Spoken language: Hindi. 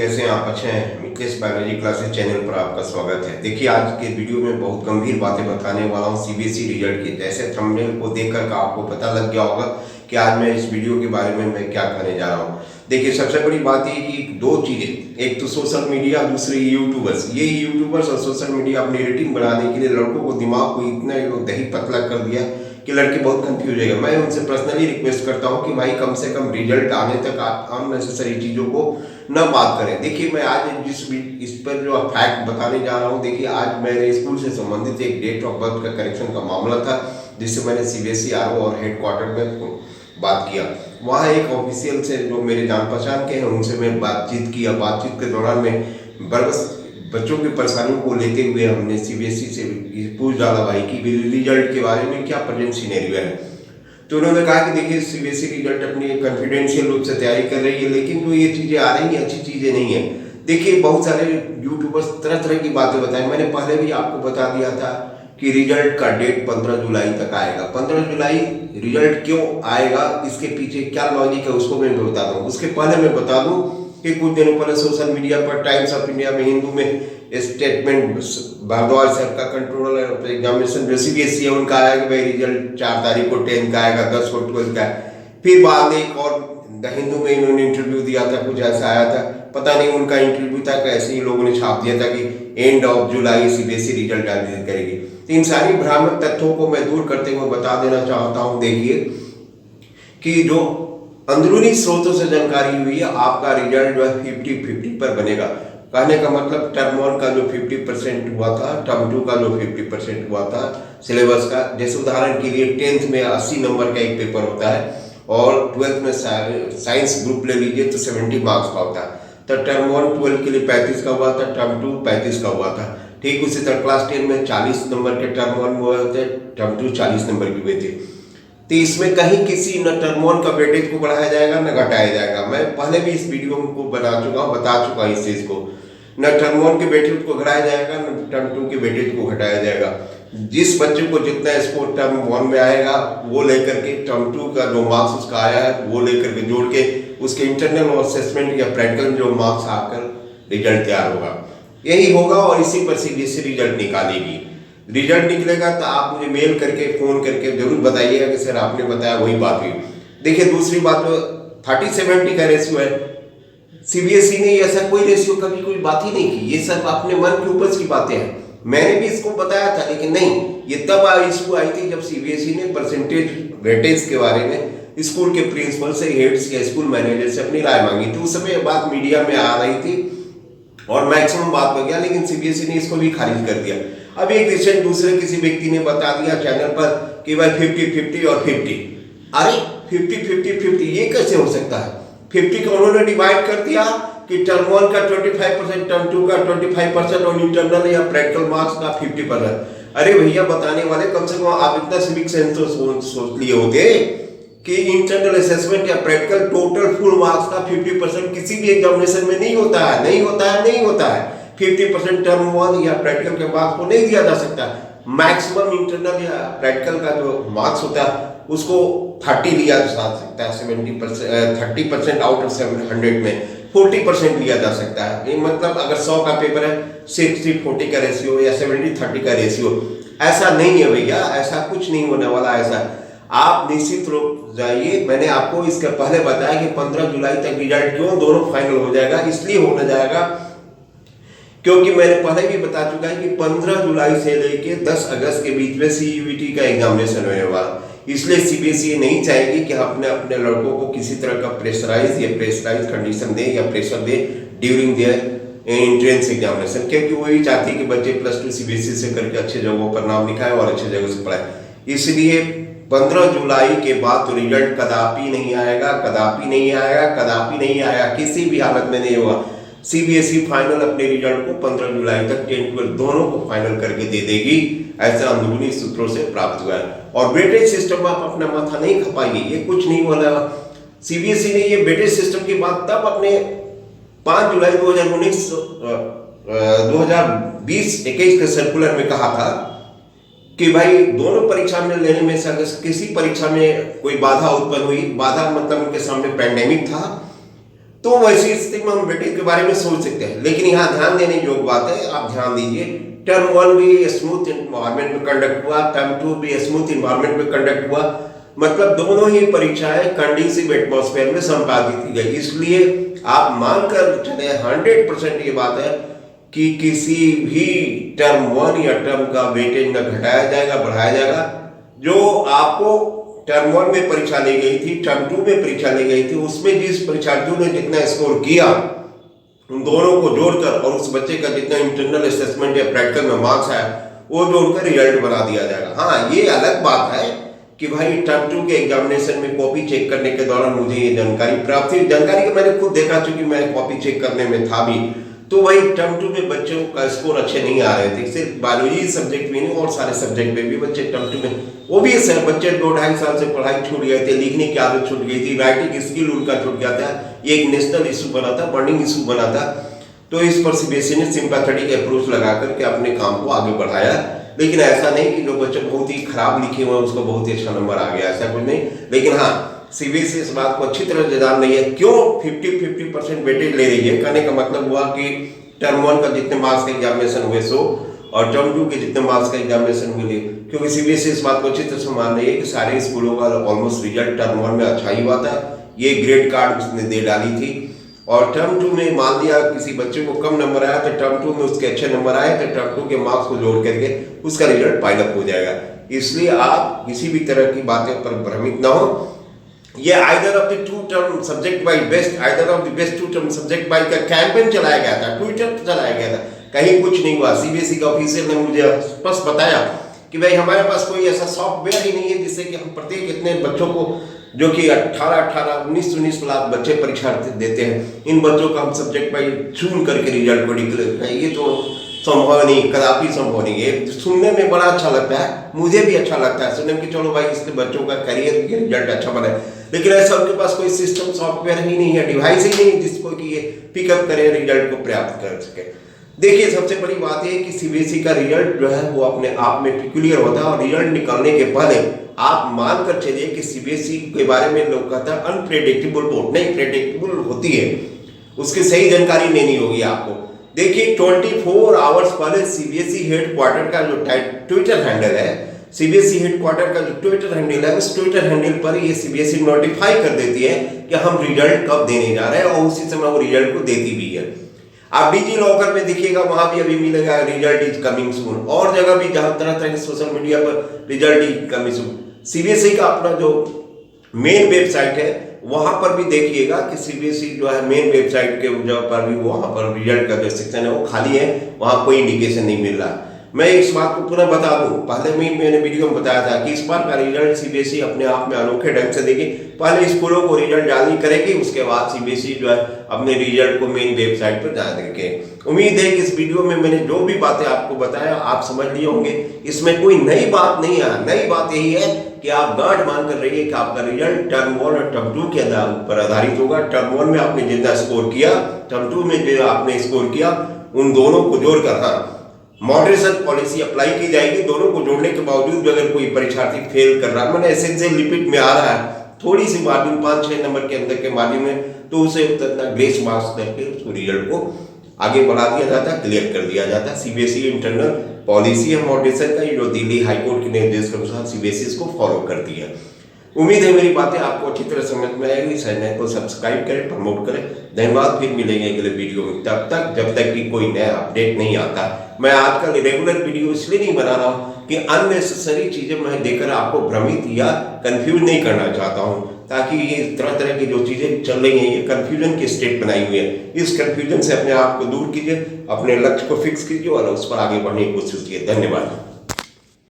कैसे हैं आप? अच्छे हैं? मिथलेश बायोलॉजी क्लासेस चैनल पर आपका स्वागत है। देखिए, आज के वीडियो में बहुत गंभीर बातें बताने वाला हूं सीबीएसई रिजल्ट की। जैसे थंबनेल को देखकर आपको पता लग गया होगा कि आज मैं इस वीडियो के बारे में मैं क्या कहने जा रहा हूं। देखिए, सबसे बड़ी बात ये कि दो चीजें, एक तो सोशल मीडिया, दूसरी यूट्यूबर्स। ये यूट्यूबर्स और सोशल मीडिया अपनी रेटिंग बढ़ाने के लिए लड़कों को दिमाग को इतना दही पतला कर दिया कि लड़के बहुत कंफ्यूज हो गए। मैं उनसे पर्सनली रिक्वेस्ट करता हूं कि भाई कम से कम रिजल्ट आने तक आप अननेसेसरी चीजों को न बात करें। देखिए, मैं आज इस पर जो फैक्ट बताने जा रहा हूं, देखिए आज मेरे स्कूल से संबंधित एक डेट ऑफ बर्थ का करेक्शन का मामला था, जिससे मैंने सीबीएसई आरओ और हेडक्वार्टर में बात किया। वहाँ एक ऑफिशियल से जो मेरे जान पहचान के हैं उनसे मैं बातचीत किया। बातचीत के दौरान में बरबस बच्चों की परेशानियों को लेते हुए हमने सीबीएसई से पूछ डाला भाई कि रिजल्ट के बारे में क्या प्रेजेंट सिनेरियो है। तो उन्होंने कहा कि देखिए, सीबीएसई रिजल्ट अपनी कॉन्फिडेंशियल रूप से तैयारी कर रही है, लेकिन जो ये चीज़ें आ रही हैं अच्छी चीज़ें नहीं है। देखिए, बहुत सारे यूट्यूबर्स तरह तरह की बातें बताएं। मैंने पहले भी आपको बता दिया था कि रिजल्ट का डेट 15 जुलाई तक आएगा। 15 जुलाई रिजल्ट क्यों आएगा, इसके पीछे क्या लॉजिक है, उसको मैं बता दूँ। उसके पहले मैं बता दूँ कि कुछ दिनों पहले सोशल मीडिया पर टाइम्स ऑफ इंडिया में हिंदू में स्टेटमेंट भारद्वाज सर का कंट्रोलर ऑफ एग्जामिनेशन जो सीबीएसई है उनका आया कि भाई रिजल्ट 4 तारीख को 10 का आएगा, 10 को 12 का है। फिर बाद एक और द हिंदू में इन्होंने इंटरव्यू दिया था, कुछ ऐसा आया था, पता नहीं उनका इंटरव्यू था कैसे ही लोगों ने छाप दिया था कि end of July CBSE result जारी करेगी। तो इन सारी भ्रामक तथ्यों को मैं दूर करते हुए बता देना चाहता हूँ। देखिए कि जो अंदरूनी स्रोतों से जानकारी हुई है, आपका रिजल्ट जो है 50-50 पर बनेगा। कहने का मतलब टर्म 1 का जो 50% हुआ था, टर्म 2 का जो 50% हुआ था सिलेबस का, जैसे उदाहरण के लिए 10th में 80 नंबर का एक पेपर होता है और 12th में साइंस ग्रुप ले लीजिए तो 70 मार्क्स का होता है। तो टर्म 1 12 के लिए 35 का हुआ था, टर्म 2 35 का हुआ था। ठीक उसी तरह क्लास 10 में 40 नंबर के टर्म 1 हुए थे, टर्म 2 40 नंबर के हुए थे। तो इसमें कहीं किसी न टर्म 1 का वेटेज को बढ़ाया जाएगा न घटाया जाएगा। मैं पहले भी इस वीडियो को बता चुका हूँ इस चीज को। न टर्म 1 के वेटेज को घटाया जाएगा न टर्म 2 के वेटेज को घटाया जाएगा। जिस बच्चे को जितना स्कोर टर्म 1 में आएगा वो लेकर के टर्म 2 का जो मार्क्स उसका आया है वो लेकर के जोड़ के उसके इंटरनल असेसमेंट या प्रैक्टिकल जो मार्क्स आकर रिजल्ट तैयार होगा। यही होगा और इसी पर सीबीएसई रिजल्ट निकालेगी। रिजल्ट निकलेगा तो आप मुझे मेल करके फोन करके जरूर बताइएगा कि सर आपने बताया वही बात हुई। देखिए, दूसरी बात तो 30-70 का रेशियो है। सीबीएसई ने ऐसा कोई रेशियो कभी कोई बात ही नहीं की। ये सब अपने मन के ऊपर की बातें हैं। मैंने भी इसको बताया था, लेकिन नहीं, ये तब इशू आई थी जब सीबीएसई ने परसेंटेज वेटेज के बारे में स्कूल के प्रिंसिपल से, हेड्स या स्कूल मैनेजर से अपनी राय मांगी थी। उस समय बात मीडिया में आ रही थी और मैक्सिमम बात हो गया, लेकिन सीबीएसई ने इसको भी खारिज कर दिया। अब एक रिसेंट दूसरे किसी व्यक्ति ने बता दिया चैनल पर कि भाई 50-50 और 50। अरे 50-50 ये कैसे हो सकता है? 50 का उन्होंने डिवाइड कर दिया कि टर्म 1 का 25%, टर्म 2 का 25% और इंटरनल या प्रैक्टिकल मार्क्स का 50%। अरे भैया, बताने वाले कम से कम आप इतना सिविक सेंस तो सोच लिए होते कि इंटरनल असेसमेंट या प्रैक्टिकल टोटल फुल मार्क्स का 50% किसी भी एग्जामिनेशन में नहीं होता है, नहीं होता है, नहीं होता है। 50% टर्म 1 या प्रैक्टिकल के मार्क्स को नहीं दिया जा सकता। मैक्सिमम इंटरनल या प्रैक्टिकल का जो मार्क्स होता है उसको 30 लिया जा सकता है। 70% 30% आउट ऑफ 100 में 40% लिया जा सकता है। मतलब अगर 100 का पेपर है 60-40 का रेशियो या 70-30 का रेशियो। ऐसा नहीं है भैया, ऐसा कुछ नहीं होने वाला। ऐसा आप निश्चित रूप जाइए। मैंने आपको इसके पहले बताया कि 15 जुलाई तक रिजल्ट क्यों दोनों फाइनल हो जाएगा, इसलिए होने जाएगा क्योंकि मैंने पहले भी बता चुका है कि 15 जुलाई से लेके 10 अगस्त के बीच में सीयूईटी का एग्जामिनेशन होने वाला। इसलिए सीबीएसई नहीं चाहेगी कि अपने अपने लड़कों को किसी तरह का प्रेशराइज कंडीशन दे या pressure they during their entrance examination, क्योंकि वो भी चाहती है कि बच्चे +2 सीबीएसई से करके अच्छे जगहों पर नाम लिखाए और अच्छे जगह से पढ़ाए। इसलिए 15 जुलाई के बाद तो रिजल्ट कदापि नहीं आएगा, कदापि नहीं आएगा, कदापि नहीं आएगा, किसी भी हालत में नहीं होगा। सीबीएसई फाइनल अपने रिजल्ट को 15 जुलाई तक 10-12 दोनों को फाइनल करके दे देगी, ऐसा अंदरूनी सूत्रों से प्राप्त हुआ है। और वेटेज सिस्टम आप अपना माथा नहीं खपाइए, ये कुछ नहीं बोला। सीबीएसई ने ये वेटेज सिस्टम की बात तब अपने 5 जुलाई 2020-21 के सर्कुलर में कहा था कि भाई दोनों परीक्षा में लेने में से किसी परीक्षा में कोई बाधा उत्पन्न हुई, बाधा मतलब उनके सामने पैंडेमिक था तो वैसी स्थिति में हम बेटे के बारे में सोच सकते हैं। लेकिन यहाँ ध्यान देने योग्य बात है, आप ध्यान दीजिए, टर्म 1 भी स्मूथ इन्वायरमेंट में कंडक्ट हुआ, टर्म 2 भी स्मूथ इन्वायरमेंट में कंडक्ट हुआ, मतलब दोनों ही परीक्षाएं कंडीसिव एटमॉस्फेयर में संपादित की गई। इसलिए आप मानकर चले 100% ये बात है कि किसी भी टर्म 1 या टर्म का वेटेज न घटाया जाएगा बढ़ाया जाएगा। जो आपको टर्म 1 में परीक्षा ली गई थी, टर्म 2 में परीक्षा ली गई थी, उसमें जिस परीक्षार्थियों ने जितना स्कोर किया उन दोनों को जोड़कर और उस बच्चे का जितना इंटरनल असेसमेंट या प्रैक्टिकल में मार्क्स आया वो जोड़कर रिजल्ट बना दिया जाएगा। हाँ, ये अलग बात है कि भाई टर्म 2 के एग्जामिनेशन में कॉपी चेक करने के दौरान मुझे ये जानकारी प्राप्त हुई, जानकारी को मैंने खुद देखा, चूंकि मैं कॉपी चेक करने में था भी, तो वही टर्म 2 में बच्चों का स्कोर अच्छे नहीं आ रहे थे। सिर्फ बायोलॉजी सब्जेक्ट में नहीं और सारे सब्जेक्ट में भी बच्चे टर्म 2 में, वो भी सर बच्चे 2-2.5 साल से पढ़ाई छूट गए थे, लिखने की आदत छूट गई थी, राइटिंग स्किल उनका छूट गया था, ये एक नेशनल इशू बना था, बर्निंग इशू बना था। तो इस पर सीबीएसई ने सिंपैथेटिक अप्रोच लगा करके अपने काम को आगे बढ़ाया। लेकिन ऐसा नहीं कि जो बच्चे बहुत ही खराब लिखे हुए हैं उसको बहुत ही अच्छा नंबर आ गया, ऐसा कुछ नहीं। लेकिन हाँ, सीबीएसई इस बात को अच्छी तरह से जान रही है। क्यों 50% वेटेज ले रही है? कहने का मतलब हुआ कि टर्म 1 का जितने मार्क्स का एग्जामिनेशन हुए 100 और टर्म 2 के जितने मार्क्स का एग्जामिनेशन हुए, क्योंकि सीबीएसई इस बात को अच्छी तरह से मान रही है कि सारे स्कूलों का ऑलमोस्ट रिजल्ट टर्म 1 में अच्छा ही हुआ था। ये ग्रेड कार्ड उसने दे डाली थी और टर्म 2 में मान लिया किसी बच्चे को कम नंबर आया तो टर्म 2 में उसके अच्छे नंबर आए तो टर्म 2 के मार्क्स को जोड़ करके उसका रिजल्ट पाइल अप हो जाएगा। इसलिए आप किसी भी तरह की बातें पर भ्रमित ना हो। ये either of the 2 term subject by best, either of the best 2 term subject by का कैंपेन चलाया गया था, ट्विटर पर चलाया गया था, कहीं कुछ नहीं हुआ। सीबीएसई का ऑफिशियल ने मुझे स्पष्ट बताया कि भाई हमारे पास कोई ऐसा सॉफ्टवेयर ही नहीं है जिससे कि हम प्रत्येक इतने बच्चों को, जो कि 18, 19 लाख बच्चे परीक्षा देते हैं, इन बच्चों का हम सब्जेक्ट बाय चुन करके रिजल्ट को डिक्लेयर करें, ये तो संभव नहीं, कदापि संभव नहीं है। सुनने में बड़ा अच्छा लगता है, मुझे भी अच्छा लगता है सुनने में कि चलो भाई इसके बच्चों का करियर के रिजल्ट अच्छा बने, लेकिन ऐसा उनके पास कोई सिस्टम सॉफ्टवेयर ही नहीं है, डिवाइस ही नहीं जिसको कि ये पिकअप करे, रिजल्ट को प्राप्त कर सके। देखिए, सबसे बड़ी बात है कि सीबीएसई का रिजल्ट जो है वो अपने आप में पिक्यूलियर होता है और रिजल्ट निकलने के पहले आप मानकर चलिए कि सीबीएसई के बारे में लोग कहता है अनप्रेडिक्टेबल बोर्ड, नहीं प्रेडिक्टेबल होती है, उसकी सही जानकारी लेनी होगी आपको। देखिए 24 आवर्स पहले सीबीएसई हेडक्वार्टर का जो ट्विटर हैंडल है, सीबीएसई हेडक्वार्टर का जो ट्विटर हैंडल है, उस ट्विटर हैंडल पर ये सीबीएसई नोटिफाई कर देती है कि हम रिजल्ट कब देने जा रहे हैं और उसी समय वो रिजल्ट को देती भी है। आप डिजी लॉकर में देखिएगा, वहां भी अभी मिलेगा रिजल्ट इज कमिंग सून, और जगह भी जहां तरह तरह के सोशल मीडिया पर result is coming soon. CBSE का अपना जो मेन वेबसाइट है वहां पर भी देखिएगा कि सीबीएसई जो है मेन वेबसाइट के जगह पर भी वहां पर रिजल्ट का जो सेक्शन है वो खाली है, वहां कोई इंडिकेशन नहीं मिल रहा। मैं इस बात को पुनः बता दूं, पहले में मैंने वीडियो में बताया था कि इस बार का रिजल्ट सीबीएसई अपने आप में अनोखे ढंग से देगी। पहले स्कूलों को रिजल्ट जारी करेगी, उसके बाद सीबीएसई जो है अपने रिजल्ट को मेन वेबसाइट पर जारी करेगी। उम्मीद है कि इस वीडियो में मैंने जो भी बातें आपको बताया आप समझ लिए होंगे, इसमें कोई नई बात नहीं है। नई बात यही है कि आप गांठ मान कर रहिए कि आपका रिजल्ट टर्म 1 और टर्म 2 के पर आधारित होगा। टर्म 1 में आपने जितना स्कोर किया, टर्म 2 में जो आपने स्कोर किया, उन दोनों को जोड़कर हाँ मॉडरेशन पॉलिसी अप्लाई की जाएगी। दोनों को जोड़ने के बावजूद भी अगर कोई परीक्षार्थी फेल कर रहा है, मैंने एसेंशियल लिपिड में आ रहा है, थोड़ी सी मार्जिन 5-6 नंबर के अंदर के मार्जिन में, तो उसे उतना ग्रेस मार्क्स करके उसको रिजल्ट को आगे बढ़ा दिया जाता है, क्लियर कर दिया जाता है। सीबीएसई इंटरनल पॉलिसी है मॉडरेशन का, जो दिल्ली हाईकोर्ट के निर्देश के अनुसार सीबीएसई इसको फॉलो करती है। उम्मीद है मेरी बातें आपको अच्छी तरह समझ में आएगी। चैनल को सब्सक्राइब करें, प्रमोट करें। धन्यवाद, फिर मिलेंगे अगले वीडियो में। तब तक जब तक कि कोई नया अपडेट नहीं आता, मैं आजकल रेगुलर वीडियो इसलिए नहीं बना रहा हूँ कि अननेसेसरी चीजें मैं देकर आपको भ्रमित या कंफ्यूज नहीं करना चाहता हूँ, ताकि ये तरह तरह की जो चीजें चल रही हैं ये कंफ्यूजन की स्टेट बनाई हुई है। इस कंफ्यूजन से अपने आप को दूर कीजिए, अपने लक्ष्य को फिक्स कीजिए और उस पर आगे बढ़ने की कोशिश कीजिए। धन्यवाद।